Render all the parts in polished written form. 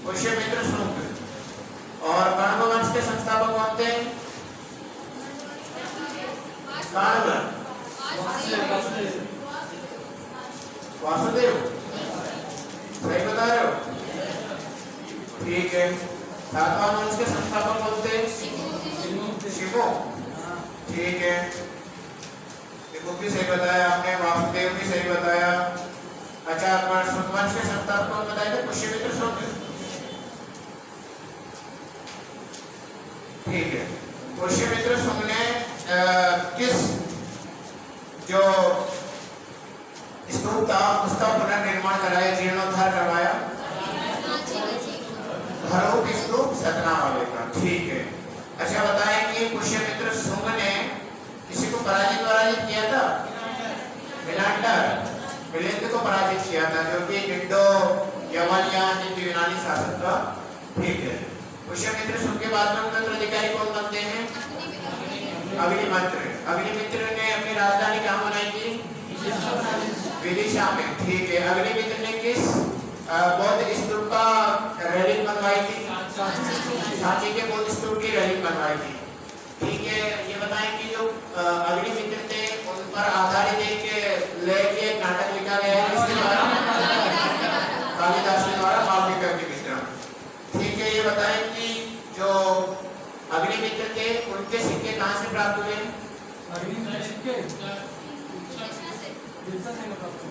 पुष्यमित्र शुंग। और कण्व वंश के संस्थापक कौन थे? कण्व वासुदेव, सही बता रहे हो? ठीक है। सातवाहन वंश के संस्थापक कौन थे? शिवो, ठीक है। शिवो भी सही बताया आपने, वासुदेव भी सही बताया। अच्छा, शुंग वंश के संस्थापक कौन बताए थे? पुष्यमित्र शुंग, ठीक है। पुष्यमित्र शुंग ने किस जो स्तूप था उसका पुनर्निर्माण कराया, जीर्णोद्धार करवाया? भरोट स्तूप सतना वाले का, ठीक है। अच्छा बताएं कि पुष्यमित्र शुंग ने किसी को पराजित किया था? मिलांडर, मिलिंद को पराजित किया था, जो कि इंडो यमन या हिंदू यूनानी शासक था, ठीक है। पुष्यमित्र शुंग के बाद में उत्तराधिकारी कौन बनते हैं? अग्निमित्र। अग्निमित्र ने अपनी राजधानी कहाँ बनाई थी? विदिशा में, ठीक है। अग्निमित्र ने किस बौद्ध स्तूप का रेलिंग बनवाई थी? सांची के बौद्ध स्तूप की रेलिंग बनवाई थी, ठीक है। ये बताएं कि जो अग्निमित्र थे उन पर आधारित एक लेख एक नाटक लिखा गया है, इसके द्वारा कालिदास के द्वारा वाल्मीकि अग्निमित्र, ठीक है। ये बताएं कि जो अग्निमित्र थे उनके सिक्के कहाँ से प्राप्त हुए?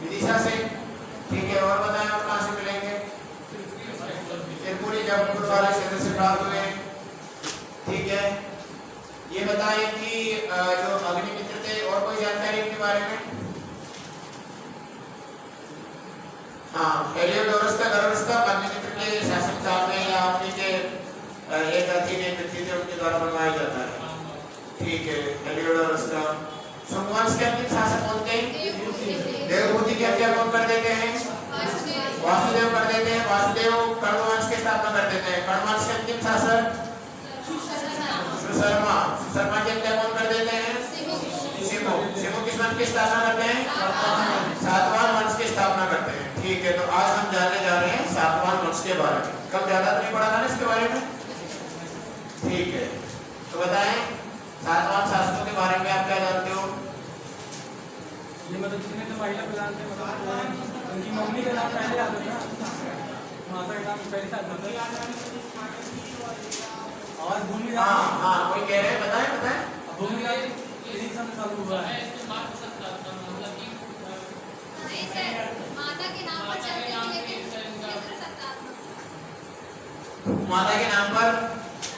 विदिशा से, ठीक है। और बताएं और कहाँ से मिलेंगे? त्रिपुरी जबलपुर वाले क्षेत्र से प्राप्त हुए, ठीक है। ये बताएं कि जो अग्निमित्र थे और कोई जानकारी इनके बारे में? हाँ, हेलियोडोरस का गर्भ था अग्निमित्र के शासनकाल में या अपने के एक अधीन एक व्यक्ति थे उनके द्वारा बनवाया जाता है, ठीक है। हेलियोडोरस का। शुंग वंश के अंतिम शासक कौन थे? देवभूति की हत्या कौन कर देते हैं? वासुदेव कर देते हैं। वासुदेव कण्व वंश की स्थापना कर देते हैं। कण्व वंश के अंतिम शासक सुशर्मा। सुशर्मा की हत्या कौन कर देते हैं? शिवो। शिवो किस वंश की स्थापना करते हैं? सातवाहन वंश की स्थापना करते हैं, ठीक है। तो आज हम जानने जा रहे हैं सातवाहन वंश के बारे में। कल ज्यादा तो नहीं पढ़ा था इसके बारे में, ठीक है। तो बताएं सातवाहन शासकों के बारे में आप क्या जानते हो? ये मतलब जितने तो महिला प्रधान थे, मतलब उनकी मम्मी का नाम पहले आता था, माता का नाम पहले आता था। और भूमि, हाँ, कोई कह रहे हैं, बताएं। भूमि इसी समय चालू हुआ है। नहीं सर, माता के नाम पर चलते हैं, लेकिन पितृ सत्तात्मक। माता के नाम पर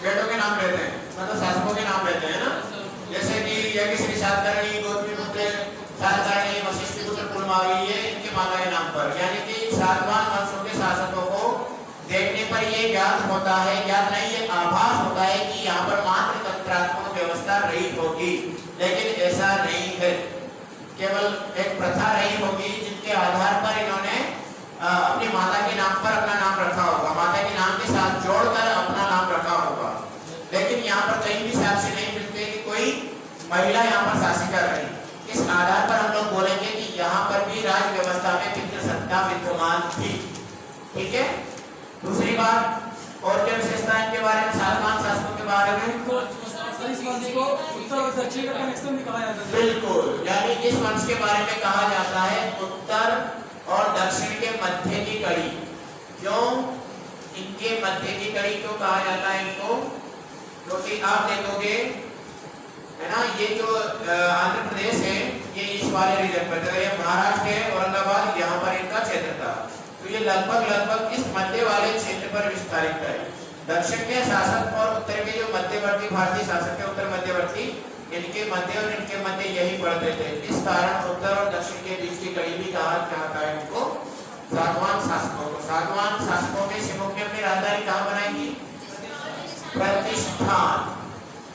बेटों के नाम रहते हैं, मतलब शासकों के नाम रहते हैं ना। जैसे कि यज्ञश्री सातकर्णी, गौतमीपुत्र सातकर्णी, वशिष्ठपुत्र पुलमावी, ये इनके माता के नाम पर। यानी कि सातवाहन वंशों के शासकों को देखने पर ये ज्ञात होता है, ज्ञात नहीं, ये आभास होता है कि यहाँ पर मात्र तंत्रात्मक व्यवस्था रही होगी, लेकिन ऐसा नहीं है। केवल एक प्रथा रही होगी जिनके आधार पर इन्होंने अपनी माता के नाम पर अपना नाम रखा होगा, माता के नाम के साथ जोड़कर अपना नाम रखा होगा। लेकिन यहाँ पर कहीं भी साक्ष्य नहीं मिलते कि कोई महिला यहाँ पर शासिका रही। इस आधार पर हम लोग बोलेंगे कि यहाँ पर भी राज व्यवस्था में पितृसत्ता विद्यमान थी, ठीक है। दूसरी बात और क्या विशेषता है इनके बारे में, सातवाहन शासकों के बारे में? इस वंश को उत्तर और दक्षिण का कनेक्शन भी कहा जाता है। बिल्कुल, यानी इस वंश के बारे में कहा जाता है उत्तर और दक्षिण के मध्य की कड़ी। क्यों इनके मध्य की कड़ी क्यों कहा जाता है इनको? क्योंकि आप देखोगे है ना, ये जो आंध्र प्रदेश है ये इस वाले रीजन पर, ये महाराष्ट्र है, औरंगाबाद यहाँ पर इनका क्षेत्र था, तो ये लगभग इस मध्य वाले क्षेत्र पर विस्तारित है। दक्षिण के शासक और उत्तर के जो मध्यवर्ती भारतीय शासक है, उत्तर मध्यवर्ती, इनके मध्य और इनके मध्य यही पड़ते थे। इस कारण उत्तर और दक्षिण के बीच की कड़ी भी कहा जाता है इनको सातवाहन शासकों को। सातवाहन शासकों में शिवों ने अपनी राजधानी कहाँ बनाई थी? प्रतिष्ठान,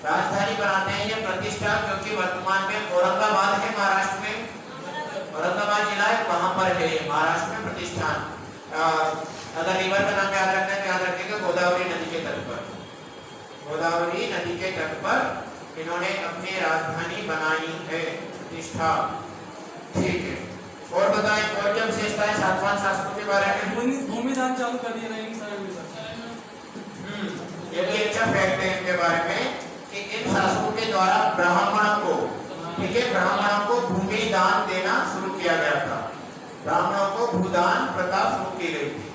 राजधानी बनाते हैं ये प्रतिष्ठा, क्योंकि वर्तमान में औरंगाबाद है महाराष्ट्र में, औरंगाबाद जिला है, वहां पर है ये महाराष्ट्र में प्रतिष्ठान। अगर रिवर का नाम याद रखना है तो याद रखेंगे गोदावरी नदी के तट पर, गोदावरी नदी के तट पर इन्होंने अपनी राजधानी बनाई है प्रतिष्ठा, ठीक है। और बताएं और क्या विशेषता है सातवाहन शासकों के बारे में? भूमि दान चालू कर दिया नहीं सर, अच्छा फैक्ट है इनके बारे में कि इन शासकों के द्वारा ब्राह्मणों को, ठीक है, ब्राह्मणों को भूमि दान देना शुरू किया गया था। ब्राह्मणों को भूदान प्रथा शुरू की गई थी।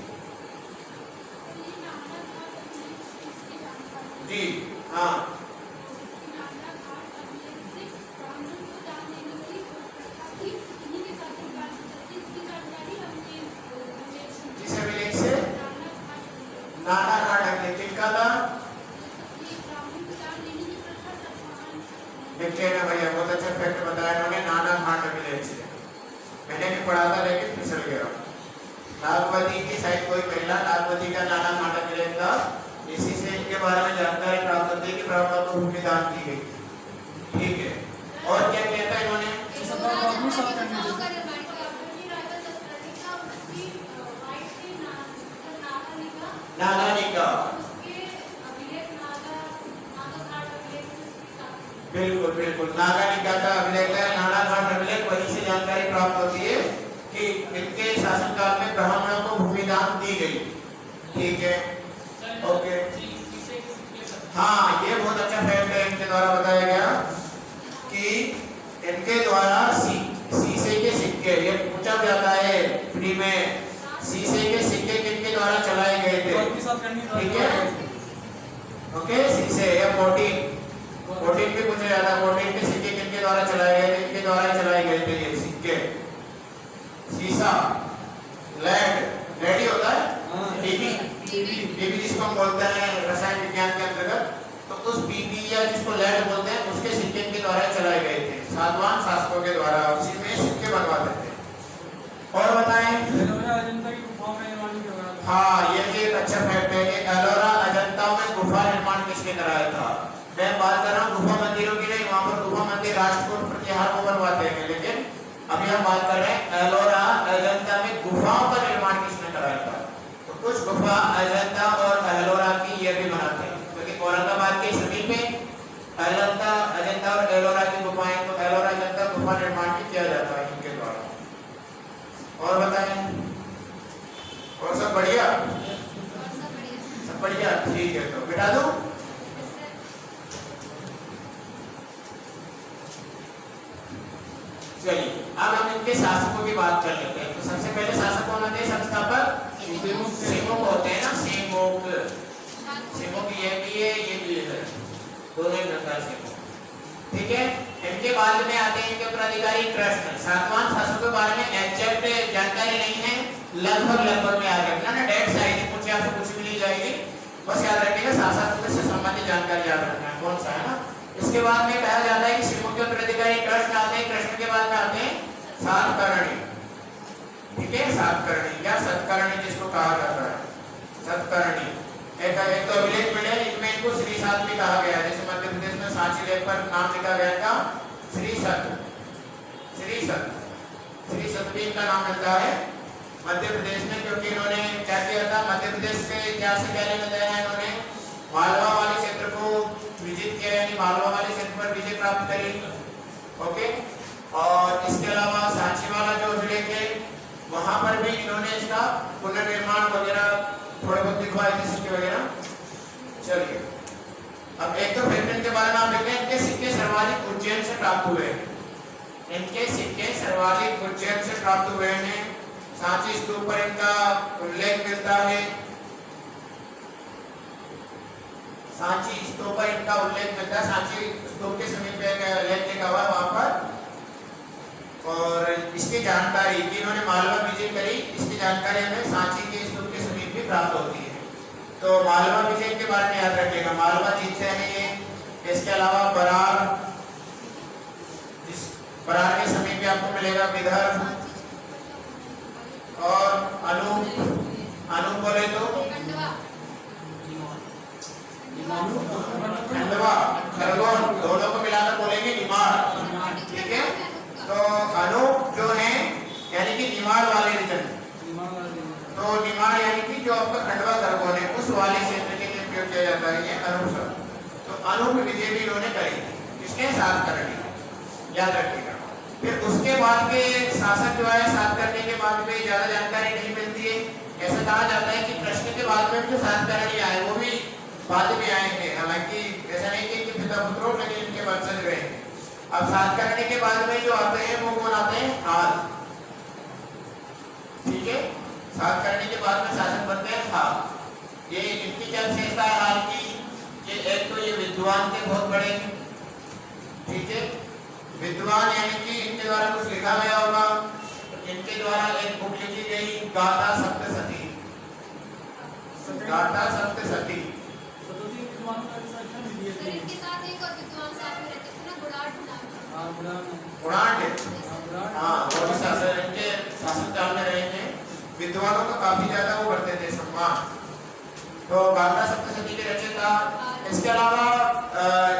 जी हाँ, जिस अभिलेख से नाना घाट अभिलेख किनका था? देखिए ना भैया, बहुत अच्छा फैक्ट बताया इन्होंने, नाना घाट अभिलेख से। मैंने भी पढ़ा था लेकिन फिसल गया। नागवती की शायद कोई महिला नागवती का नाना घाट अभिलेख था, इसी से इनके बारे में जानकारी प्राप्त होती है कि ब्राह्मणों को भूमि दान की गई। ठीक है, और क्या किया था इन्होंने? नागानिका, बिल्कुल बिल्कुल, नागानिका का अभिलेख है, नाना घाट अभिलेख। वहीं से जानकारी प्राप्त होती है कि इनके शासनकाल में ब्राह्मणों को भूमि दान दी गई। ठीक है, ओके, हाँ, ये बहुत अच्छा फैक्ट है इनके द्वारा बताया गया कि इनके द्वारा शीशे के सिक्के, ये पूछा जाता है फ्री में, शीशे के सिक्के किनके द्वारा चलाए गए थे? ठीक है, ओके, शीशे या फोर्टीन भी पूछा जाता है, फोर्टीन के सिक्के किनके द्वारा चलाए गए थे? इनके द्वारा चलाए गए थे ये सिक्के। शीशा, लेड ही होता है, बीबी जिसको हम बोलते हैं रसायन विज्ञान के अंतर्गत, तो उस बीबी या जिसको लेड बोलते हैं उसके सिक्के के द्वारा चलाए गए थे सातवाहन शासकों के द्वारा, उसी में सिक्के बनवाते थे। और बताएं, हाँ, ये भी एक अच्छा फैक्ट है कि एलोरा अजंता में गुफा निर्माण किसने कराया था? मैं बात कर रहा हूँ गुफा मंदिरों की नहीं, वहाँ पर गुफा मंदिर राष्ट्रकूट प्रतिहार को बनवाते हैं, लेकिन अभी हम बात कर रहे हैं एलोरा अजंता में गुफाओं का निर्माण किसने कराया था? तो कुछ गुफा अजंता और एलोरा की ये भी बनाते हैं, क्योंकि औरंगाबाद के समीप में अजंता और एलोरा की गुफाएं, तो एलोरा अजंता गुफा निर्माण भी किया जाता है इनके द्वारा। और बताएं, और सब बढ़िया? सब बढ़िया, ठीक है, तो बिठा दो। चलिए, अब हम इनके शासकों की बात कर लेते हैं। तो सबसे पहले शासक कौन होते हैं? संस्थापक सेवक होते हैं ना, सेवक ये भी है, ये भी है, दोनों ही प्रकार से। ठीक है, इनके बाद में आते हैं इनके उत्तराधिकारी कृष्ण। सातवाहन शासकों के बारे में एग्जैक्ट जानकारी नहीं है, लगभग में आ रखना ना, डेट साइड पूछे आपसे कुछ भी नहीं जाएगी, बस याद रखिएगा शासक से संबंधित जानकारी याद रखना है कौन सा है ना। इसके बाद में कहा जाता है कि शिवों के उत्तराधिकारी कृष्ण आते हैं, कृष्ण के बाद में आते हैं सातकर्णी। ठीक है, सातकर्णी या सतकर्णी जिसको कहा जाता है, सतकर्णी। एक तो अभिलेख मिले, इसमें इनको श्री सात भी कहा गया है, जैसे मध्य प्रदेश में सांची लेख पर नाम लिखा गया था श्री सत भी इनका नाम मिलता है मध्य प्रदेश में, क्योंकि इन्होंने क्या किया था, मध्य प्रदेश के इतिहास से पहले बताया इन्होंने मालवा वाले क्षेत्र को विजिट किया, यानी मालवा वाले क्षेत्र पर विजय प्राप्त करी। ओके, और इसके अलावा सांची वाला जो अभिलेख है वहां पर भी इन्होंने इसका पुनर्निर्माण वगैरह थोड़े बहुत लिखवाए थे, सिक्के वगैरह। चलिए, अब एक तो फैक्ट के बारे में आप देखते हैं, इनके सिक्के सर्वाधिक उज्जैन से प्राप्त हुए हैं। इनके सिक्के सर्वाधिक उज्जैन से प्राप्त हुए हैं। सांची स्तूप पर इनका उल्लेख मिलता है, सांची स्तूप पर इनका उल्लेख मिलता है, सांची स्तूप के समीप एक लेख लिखा हुआ है वहां पर। और इसकी जानकारी कि इन्होंने मालवा विजय करी, इसकी जानकारी हमें सांची के स्तूप के समीप भी प्राप्त होती है। तो मालवा विजय के बारे में याद रखिएगा, मालवा जीतते हैं ये। इसके अलावा बरार के समीप भी आपको मिलेगा विदर्भ, और अनूप बोले तो खंडवा, खरगोन, दोनों को मिलाकर बोलेंगे निमाड़। ठीक है, तो अनूप जो है यानी कि निमाड़ वाले रीजन, तो निमाड़ यानी कि जो आपका खंडवा खरगोन है उस वाले क्षेत्र के लिए प्रयोग किया जाता है ये अनूप शब्द। तो अनूप विजय भी इन्होंने करी, किसने? सातकर्णी, याद रखिएगा। फिर उसके बाद के शासक जो है, सातकर्णी के बाद में ज्यादा जानकारी नहीं मिलती है। ऐसा कहा जाता है कि कृष्ण के बाद में जो सातकर्णी आए वो भी बाद में आए हैं, अब सात करने के बाद में जो आते हैं वो कौन आते हैं? हाल। ठीक है, सात करने के बाद में शासक बनते हैं हाल। ये इनकी क्या विशेषता है हाल की? ये एक तो ये विद्वान थे बहुत बड़े, ठीक है, विद्वान यानी कि इनके द्वारा कुछ लिखा गया होगा, इनके द्वारा एक बुक लिखी गई गाथा सप्तशती। गाथा सप्तशती सतोती विद्वानों का रिसर्च में मिली सर है। इनके साथ एक और विद्वान साथ में रहते थे ना, गुड़ाट नाम का। हाँ गुड़ाट। गुणाढ़ है। गुड़ाट। हाँ, वो भी शासन इनके शासनकाल में रहे हैं। विद्वानों का काफी ज्यादा वो करते थे सम्मान। तो गाथा सप्तशती के रचयिता। इसके अलावा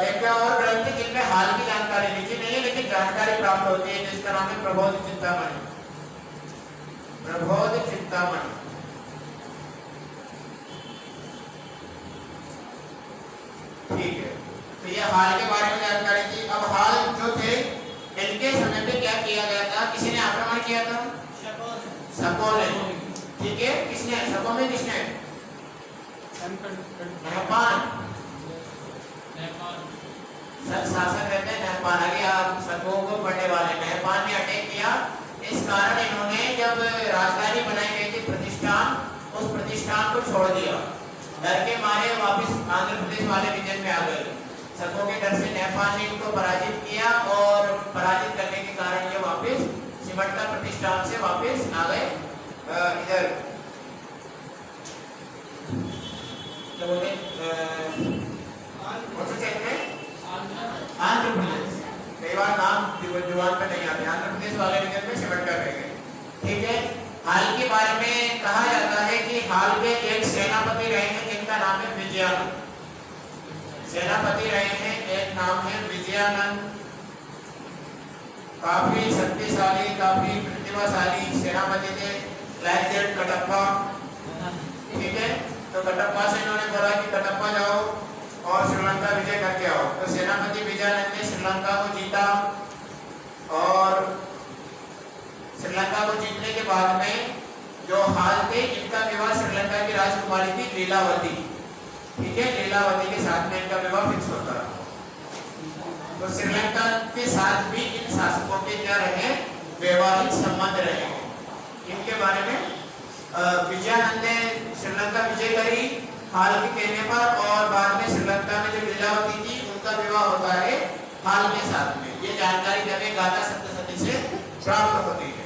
एक और ग्रंथ है जिनमें हाल की जानकारी लिखी नहीं है लेकिन जानकारी प्राप्त होती है, जिसका नाम है प्रबोध चिंतामणि। प्रबोध चिंतामणि। ठीक है, तो ये हाल के बारे में जानकारी थी। अब हाल जो थे इनके समय पे क्या किया गया था? किसी ने आक्रमण किया था? शकों ने। ठीक है, किसने? शकों में किसने? नहपान। शासक रहते हैं नहपान। आगे आप शकों को पढ़ने वाले। नहपान ने अटैक किया, इस कारण इन्होंने जब राजधानी बनाई गई थी प्रतिष्ठान, उस प्रतिष्ठान को छोड़ दिया। डर के मारे वापस आंध्र प्रदेश वाले रीजन में आ गए। शकों के डर से नहपान ने इनको पराजित किया और पराजित करने के कारण ये वापस सिमटका प्रतिष्ठान से वापस आ गए इधर क्या बोलते आंध्र प्रदेश। कई बार नाम जुबान पे नहीं आते। आंध्र प्रदेश वाले रीजन में सिमटका रह गए। ठीक है, हाल के बारे में कहा जाता है कि हाल के एक सेनापति रहे हैं जिनका नाम है विजयानंद। सेनापति रहे हैं, एक नाम है विजयानंद। काफी शक्तिशाली, काफी प्रतिभाशाली सेनापति थे। लाइक कटप्पा। ठीक है, तो कटप्पा से इन्होंने बोला कि कटप्पा जाओ और श्रीलंका विजय करके आओ। तो सेनापति विजयानंद ने श्रीलंका को जीता और श्रीलंका को जीतने के बाद में जो हाल थे इनका विवाह श्रीलंका की राजकुमारी थी लीलावती। ठीक है, लीलावती के साथ में इनका विवाह फिक्स होता रहा। तो श्रीलंका के साथ भी इन शासकों के क्या रहे? वैवाहिक संबंध रहे। इनके बारे में विजयानंद ने श्रीलंका विजय करी हाल के कहने पर, और बाद में श्रीलंका में जो लीलावती थी उनका विवाह होता है हाल के साथ में। ये जानकारी हमें गाथा सप्तशती से प्राप्त होती है।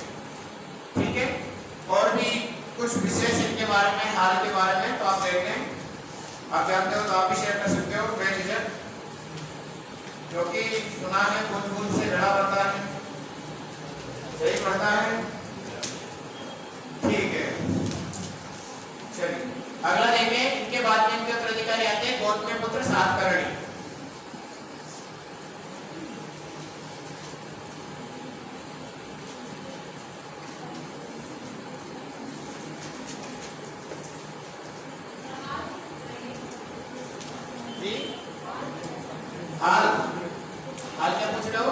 ठीक है, और भी कुछ विशेष इनके बारे में, हाल के बारे में तो आप देख लें। आप जानते हो तो आप भी शेयर कर सकते हो बेझिझक, क्योंकि सुना है बुन बुन से घड़ा बढ़ता है, यही बढ़ता है। ठीक है, चलिए अगला देखें। इनके बाद में इनके उत्तराधिकारी आते हैं गौतमी पुत्र सातकर्णी। हाल हाल क्या पूछ रहे हो?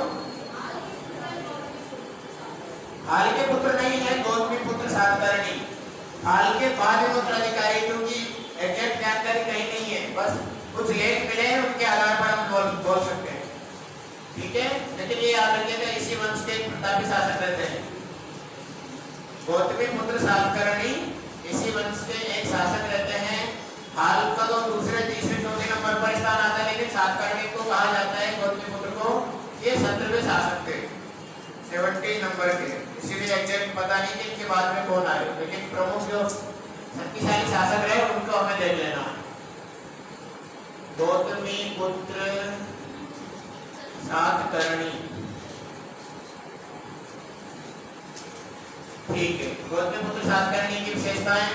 हाल के पुत्र नहीं है, गौतमी पुत्र सातकर्णी। हाल के बाद में उत्तराधिकारी, क्योंकि एग्जैक्ट जानकारी कहीं नहीं है, बस कुछ लेख मिले हैं उनके आधार पर हम बोल सकते हैं। ठीक है, लेकिन ये याद रखिएगा इसी वंश के प्रतापी शासक रहते हैं। गौतमी पुत्र सातकर्णी इसी वंश के एक शासक रहते हैं। हाल का तो दूसरे तीसरे चौथे नंबर पर स्थान आता है, लेकिन सातकर्णी को कहा जाता है गौतमी पुत्र को ये 17वें शासक थे, 70 नंबर के। इसीलिए एग्जैक्ट पता नहीं कि इनके बाद में कौन आए, लेकिन प्रमुख जो शक्तिशाली शासक रहे उनको हमें देख लेना। गौतमी पुत्र सातकर्णी। ठीक है, गौतमी पुत्र सातकर्णी की विशेषताएं।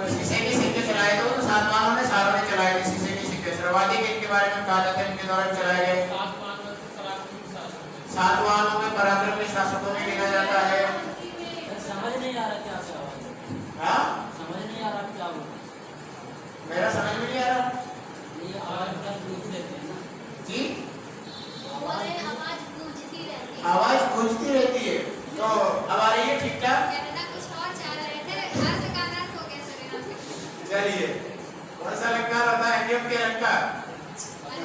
शीशे के सिक्के चलाए तो सातवाहनों ने सारों ने चलाए थे शीशे के सिक्के। सर्वाधिक इनके बारे में कहा जाता है इनके द्वारा चलाए गए। सातवाहनों में पराक्रमी शासकों में गिना जाता है। समझ नहीं आ रहा क्या सवाल? हाँ, समझ नहीं आ रहा क्या बोल? मेरा समझ में नहीं आ रहा। ये आवाज का पूछ लेते हैं ना जी, आवाज गूंजती रहती है। आवाज गूंजती रहती है। तो अब आ रही है ठीक ठाक? कहना कुछ और चाह रहे थे, आज का अर्थ हो गया सर। चलिए, कौन सा अलंकार होता है? एंडियम के अलंकार।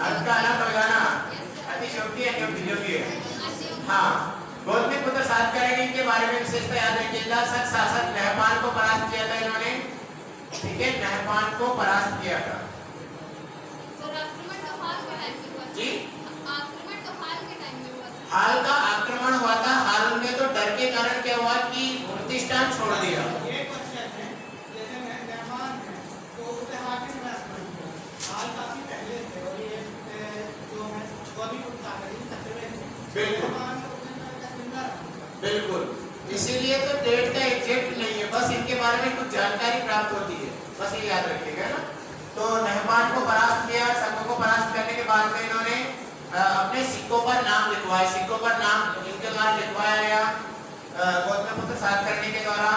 अर्थ का अलग होगा ना, Yes, sir. अतिशयोक्ति अतियोक्ति है। अतियोक्ति। हाँ, गौतमी पुत्र सातकर्णी के बारे में विशेषता याद रखिएगा। सत शासक नहपान को परास्त किया था इन्होंने, ठीक है, नहपान को परास्त किया था। सर आक्रमण तो हाल के टाइम में हुआ था। जी? आक्रमण तो हाल के टाइम में हुआ था। हाल का आक्रमण हुआ था। हाल में तो डर के कारण क्या हुआ कि प्रतिष्ठान छोड़ दिया। ये क्वेश्चन है, जैसे मेहमान है तो उसे हाकिम राज बना। हाल काफी पहले थे और ये जो है गौतमी पुत्र सातकर्णी सबसे पहले थे। बिल्कुल। मेहमान को अपने जिंदा रखा। बिल्कुल, इसीलिए तो डेट का एग्जैक्ट नहीं है, बस इनके बारे में कुछ जानकारी प्राप्त होती है, बस ये याद रखिएगा ना। तो नहपान को परास्त किया। संघ को परास्त करने के बाद में इन्होंने अपने सिक्कों पर नाम लिखवाए। सिक्कों पर नाम इनके द्वारा लिखवाया गया गौतमी पुत्र सातकर्णी के द्वारा।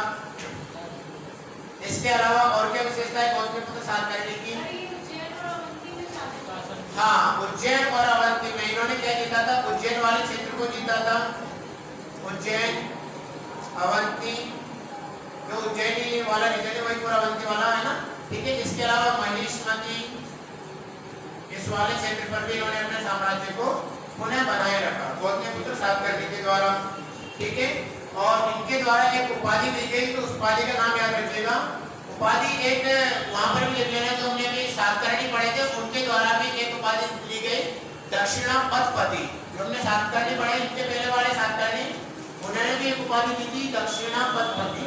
इसके अलावा और क्या विशेषता है गौतमी पुत्र सातकर्णी की? हाँ, उज्जैन और अवंती में इन्होंने क्या जीता था? उज्जैन वाले क्षेत्र को जीता था। उज्जैन, अवंती, जो उज्जैनी वाला निकले वही पूरा अवंती वाला है ना, ठीक है। इसके अलावा महिष्मती, इस वाले क्षेत्र पर भी इन्होंने अपने साम्राज्य को पुनः बनाए रखा गौतमी पुत्र सातकर्णी के द्वारा, ठीक है। और इनके द्वारा एक उपाधि दी गई, तो उस उपाधि का नाम याद रखिएगा। उपाधि एक वहां पर भी लिख लेना, तो हमने भी सातकर्णी पढ़े थे, उनके द्वारा भी एक उपाधि ली गई दक्षिणापथपति। जो हमने सातकर्णी पढ़े, इनके पहले वाले सातकर्णी, उन्होंने भी एक उपाधि दी थी दक्षिणापथपति।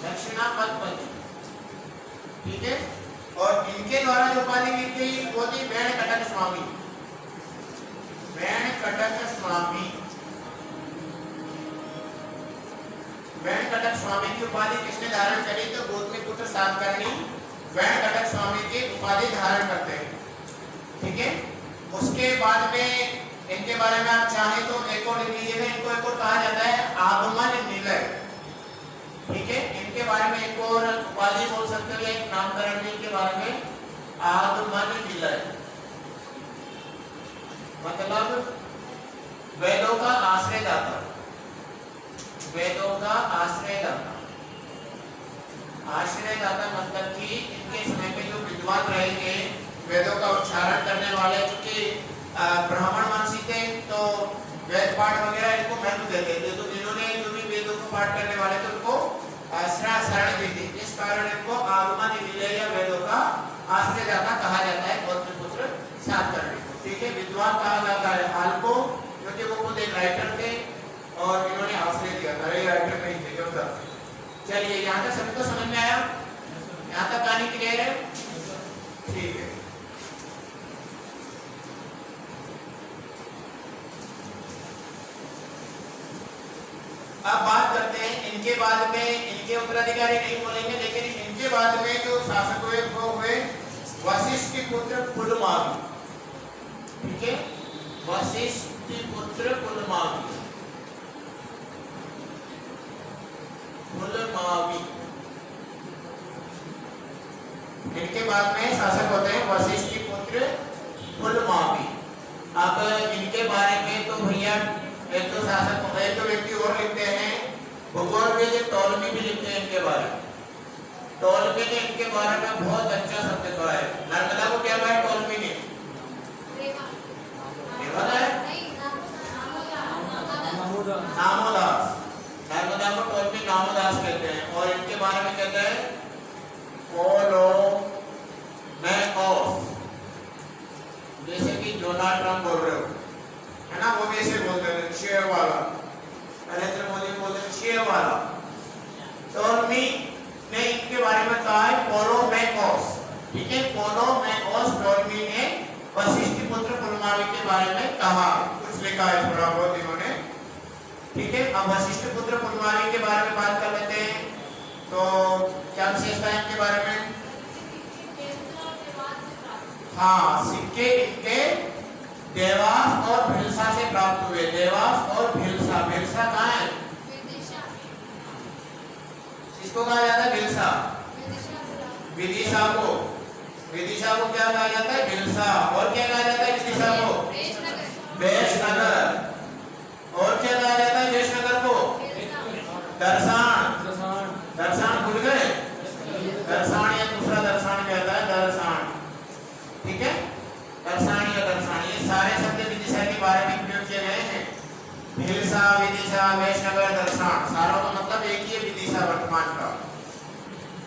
दक्षिणापथपति, ठीक है। और इनके द्वारा जो उपाधि दी गई वो थी वेणकटक स्वामी। वेणकटक स्वामी, वेणकटक स्वामी की उपाधि किसने धारण करी? तो गौतमी पुत्र सातकर्णी वेणकटक स्वामी की उपाधि धारण करते हैं, ठीक है। उसके बाद में इनके बारे में आप चाहें तो एक और लिख लीजिएगा। इनको एक और कहा जाता है आगमन निलय, ठीक है। इनके बारे में एक और उपाधि बोल सकते हो, एक नामकरण इनके बारे में आगमन निलय, मतलब वेदों का आश्रयदाता। वेदों का आश्रयदाता, आश्रयदाता मतलब कि इनके समय में जो विद्वान रहे थे, वेदों का उच्चारण करने वाले, क्योंकि ब्राह्मण वंशी थे तो वेद पाठ वगैरह इनको महत्व देते थे, तो इन्होंने जो भी वेदों को पाठ करने वाले थे उनको शरण दी थी। इस कारण इनको आगमन निलय या वेदों का आश्रयदाता कहा जाता है गौतमी पुत्र सातकर्णी को, ठीक है। विद्वान कहा जाता है हाल को, क्योंकि वो खुद एक राइटर थे और इन्होंने आश्रय दिया था, ये राइटर नहीं थे जोरदार। चलिए, यहाँ तक सभी को समझ में आया? यहाँ तक कहानी क्लियर है? ठीक है। अब बात करते हैं इनके बाद में, इनके उत्तराधिकारी नहीं बोलेंगे, लेकिन इनके बाद में जो शासक हुए वो हुए वशिष्ठ के पुत्र पुलमावी, ठीक है। वशिष्ठ के पुत्र पुलमावी, पुलमावी, इनके बाद में शासक होते हैं वशिष्ठ के पुत्र पुलमावी। अब इनके बारे में तो भैया एक तो शासक, एक तो व्यक्ति और लिखते हैं, भूगोल में टॉलमी भी लिखते हैं इनके बारे में। टॉलमी ने इनके बारे में बहुत अच्छा शब्द कहा है। नर्मदा को क्या कहा है टॉलमी ने? नामोदास। नर्मदा को टॉलमी नामोदास कहते हैं। और इनके बारे में कहते हैं पोलोमैकोस, जैसे कि डोनाल्ड ट्रम्प बोल रहे हो, है ना, वो भी ऐसे बोलते हैं शेयर वाला। नरेंद्र मोदी बोलते हैं शेयर वाला। टॉलमी ने इनके बारे में कहा है पोलोमैकोस, ठीक है। पोलोमैकोस टॉलमी ने वशिष्ठ पुत्र पुलमावी के बारे में कहा, कुछ लिखा है थोड़ा बहुत इन्होंने, ठीक है। अब वशिष्ठ पुत्र पुलमावी के बारे में बात कर लेते हैं। तो क्या विशेषता है इनके बारे में? हाँ, सिक्के इनके देवास और भिलसा से प्राप्त हुए। देवास और भिलसा, भिलसा कहाँ है? इसको कहा जाता है भिलसा। विदिशा को, विदिशा को क्या कहा जाता है? भिलसा। और क्या कहा जाता है विदिशा को? वेशनगर। और क्या कहा जाता है वेशनगर को? दर्शान। दर्शान भूल गए? दर्शान या दूसरा दर्शान कहता है दर्शान, दर्शन, सारों का मतलब एक ही है विदिशा वर्तमान का।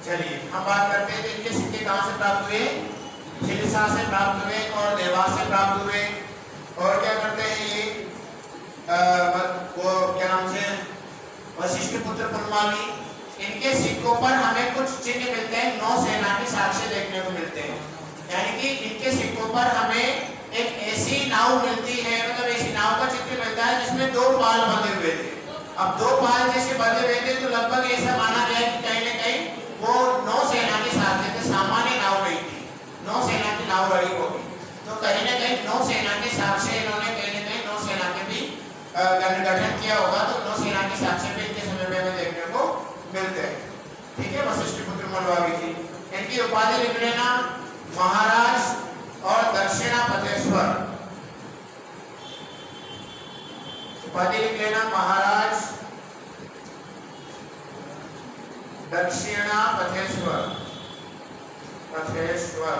चलिए हम बात करते हैं इनके सिक्के कहाँ से प्राप्त हुए, हिलसा से प्राप्त हुए और देवास से प्राप्त हुए। और क्या करते हैं ये वो क्या नाम से वशिष्ठ पुत्र पुलमावी, इनके सिक्कों पर हमें कुछ चिन्ह मिलते हैं, 9 सेना के साक्ष्य देखने को मिलते हैं। यानी कि इनके सिक्कों पर हमें एक ऐसी नाव मिलती है, मतलब ऐसी नाव का चित्र मिलता है जिसमें 2 पाल बंधे हुए थे। अब 2 पाल जैसे बंधे हुए थे तो लगभग ऐसा माना गया कि कहीं न कहीं वो 9 सेना के साथ थे, सामान्य नाव नहीं थी, 9 सेना की नाव रही होगी। तो कहीं न कहीं 9 सेना के साक्ष्य इन्होंने कहीं न कहीं 9 सेना के भी गठन किया होगा, तो 9 सेना के साक्ष्य भी इनके समय में हमें देखने को मिलते हैं। ठीक है, वशिष्ठ पुत्र पुलमावी जी, इनकी उपाधि लिख लेना महाराज और दक्षिणापथेश्वर। उपाधि लिख लेना महाराज दक्षिणापथेश्वर, पथेश्वर।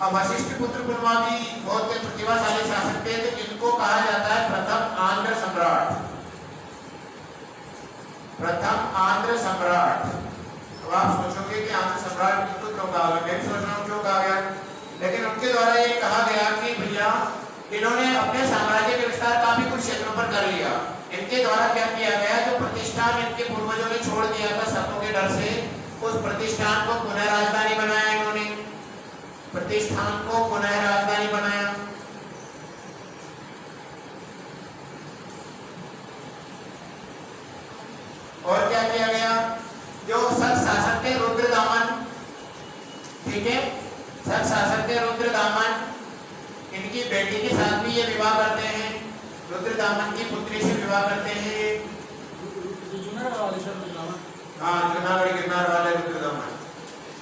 अब वशिष्ठ पुत्र पुलमावी बहुत प्रतिभाशाली शासक थे, तो इनको कहा जाता है प्रथम आंध्र सम्राट, प्रथम आंध्र सम्राट। अब आप सोचोगे कि आंध्र सम्राट किसको क्यों कहा गया, मैं सोच रहा हूँ क्यों कहा गया, लेकिन उनके द्वारा ये कहा गया कि भैया इन्होंने अपने साम्राज्य के विस्तार काफी कुछ क्षेत्रों पर कर लिया। इनके द्वारा क्या किया गया, जो प्रतिष्ठान इनके पूर्वजों ने छोड़ दिया था शत्रुओं के डर से, उस प्रतिष्ठान को पुनः राजधानी बनाया इन्होंने, प्रतिष्ठान को पुनः राजधानी बनाया। और क्या किया गया, जो सत शासक थे रुद्रदामन, ठीक है, सत शासक थे रुद्रदामन, इनकी बेटी के साथ भी ये विवाह करते हैं, रुद्रदामन की पुत्री से विवाह करते हैं। हाँ, जूनागढ़ गिरनार वाले रुद्रदामन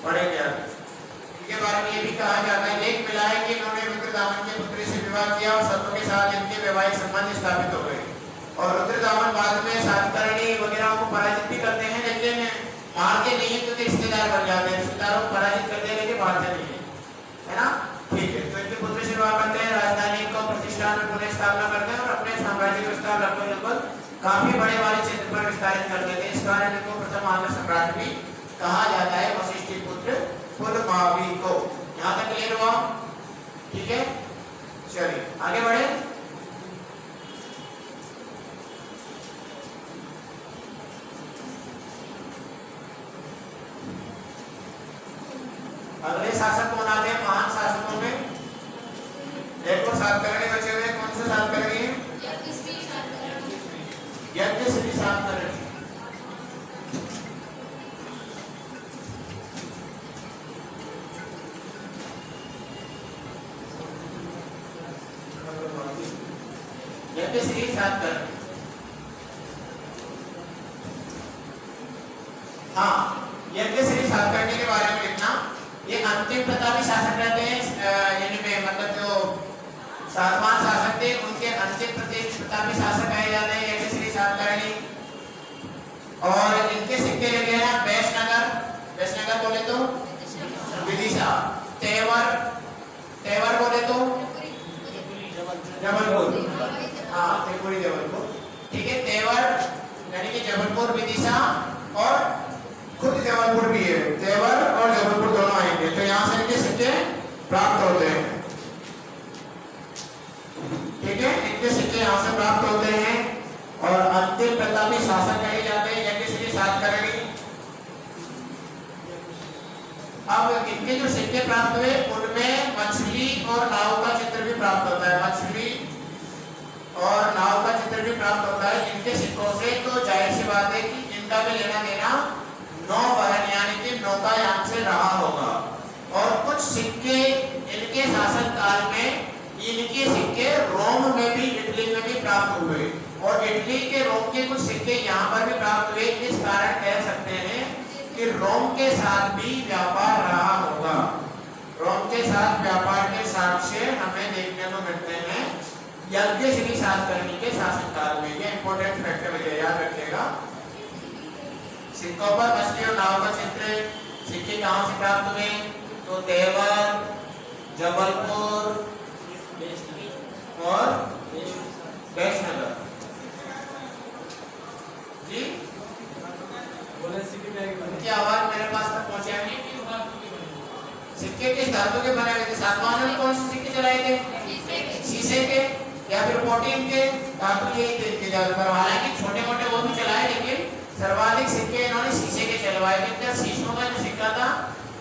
पढ़े क्या, इनके बारे में ये भी कहा जाता है, लेख मिला है कि इन्होंने रुद्रदामन की पुत्री से विवाह किया और शत्रु के साथ इनके वैवाहिक संबंध स्थापित हो गए। और रुद्रदामन बाद में सातकर्णी वगैरह को पराजित भी करते हैं, लेकिन मारते नहीं है क्योंकि रिश्तेदार बन जाते हैं, रिश्तेदारों को पराजित करते हैं लेकिन मारते नहीं है ना। ठीक है, तो इनके पुत्र से विवाह करते हैं, राजधानी को प्रतिष्ठान में पुनः स्थापना करते हैं और अपने साम्राज्य का विस्तार लगभग काफी बड़े वाले क्षेत्र पर विस्तारित कर देते हैं। इस कारण इनको प्रथम आंध्र सम्राट भी कहा जाता है, वशिष्ठ पुत्र पुलमावी को। यहाँ तक क्लियर हुआ, ठीक है। चलिए आगे बढ़े। अगले शासक कौन आते हैं, महान शासकों में एक और सातकर्णी बचे हुए, कौन से सातकर्णी, यज्ञश्री सातकर्णी। यज्ञश्री सातकर्णी, हाँ, यज्ञश्री सातकर्णी के बारे में लिखना। ये अंतिम प्रतापी शासक रहते हैं, इनमें मतलब जो सातवां शासक थे उनके अंतिम प्रतापी शासक कहे जाते हैं यज्ञश्री सातकर्णी। और इनके सिक्के लगे हैं वैष्णगर, वैष्णगर बोले तो विदिशा, तेवर, तेवर बोले तो जबलपुर, हाँ त्रिपुरी जबलपुर, ठीक है। तेवर यानी कि जबलपुर विदिशा और खुद जबलपुर भी है, तेवर और जबलपुर दोनों आएंगे, तो यहाँ से इनके सिक्के प्राप्त होते हैं, ठीक है। इनके सिक्के यहाँ से प्राप्त होते हैं और अंतिम प्रतापी शासक कहे जाते हैं यज्ञश्री सातकर्णी। अब इनके जो सिक्के प्राप्त हुए उनमें मछली और नाव का चित्र भी प्राप्त होता है, मछली और नाव का चित्र भी प्राप्त होता है इनके सिक्कों से। तो जाहिर सी बात है कि इनका भी लेना देना नौवहन यानी कि नौकायान से रहा होगा। और कुछ सिक्के इनके शासन काल में, इनके सिक्के रोम में भी, इटली में भी प्राप्त हुए और इटली के रोम के कुछ सिक्के यहाँ पर भी प्राप्त हुए। इस कारण कह सकते हैं कि रोम के साथ भी व्यापार रहा होगा, रोम के साथ व्यापार के साक्ष्य हमें देखने को मिलते हैं यज्ञश्री सातकर्णी के शासनकाल में। ये इंपॉर्टेंट फैक्टर है, याद रखिएगा। सिक्कों पर मछली और नाव का चित्र, सिक्के कहाँ से प्राप्त हुए, तो तेवर, जबलपुर और वैष्णगर, सिक्के किस धातु के बनाए गए थे? सातवाहनों ने कौन से सिक्के चलाए थे? शीशे के या फिर प्रोटीन के, धातु यही देखते जाते पर हालांकि छोटे मोटे वो भी चलाए, लेकिन सर्वाधिक सिक्के इन्होंने शीशे के चलवाए थे। शीशों का जो सिक्का था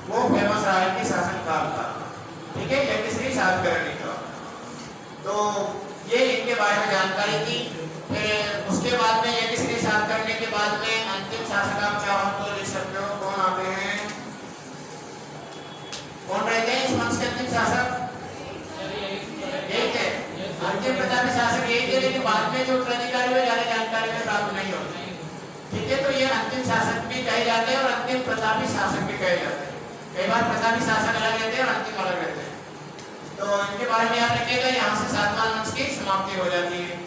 वो फेमस रहा इनके शासनकाल का। ठीक है, यज्ञश्री सातकर्णी का। तो ये इनके बारे में जानकारी थी। फिर उसके बाद में यज्ञश्री सातकर्णी के बाद में अंतिम शासक आप चाहो तो लिख सकते हो कौन आते हैं, कौन रहते हैं इस वंश के अंतिम शासक? एक है अंतिम प्रतापी शासक, एक है, लेकिन बाद में जो उत्तराधिकारी हुए ज्यादा जानकारी में प्राप्त नहीं होती। ठीक है, तो ये अंतिम शासक भी कहे जाते हैं और अंतिम प्रतापी शासक भी कहे जाते हैं। कई बार प्रतापी शासक अलग रहते हैं और अंतिम अलग रहते हैं। तो इनके बारे में याद रखिएगा। यहाँ से सातवाहन वंश की समाप्ति हो जाती है।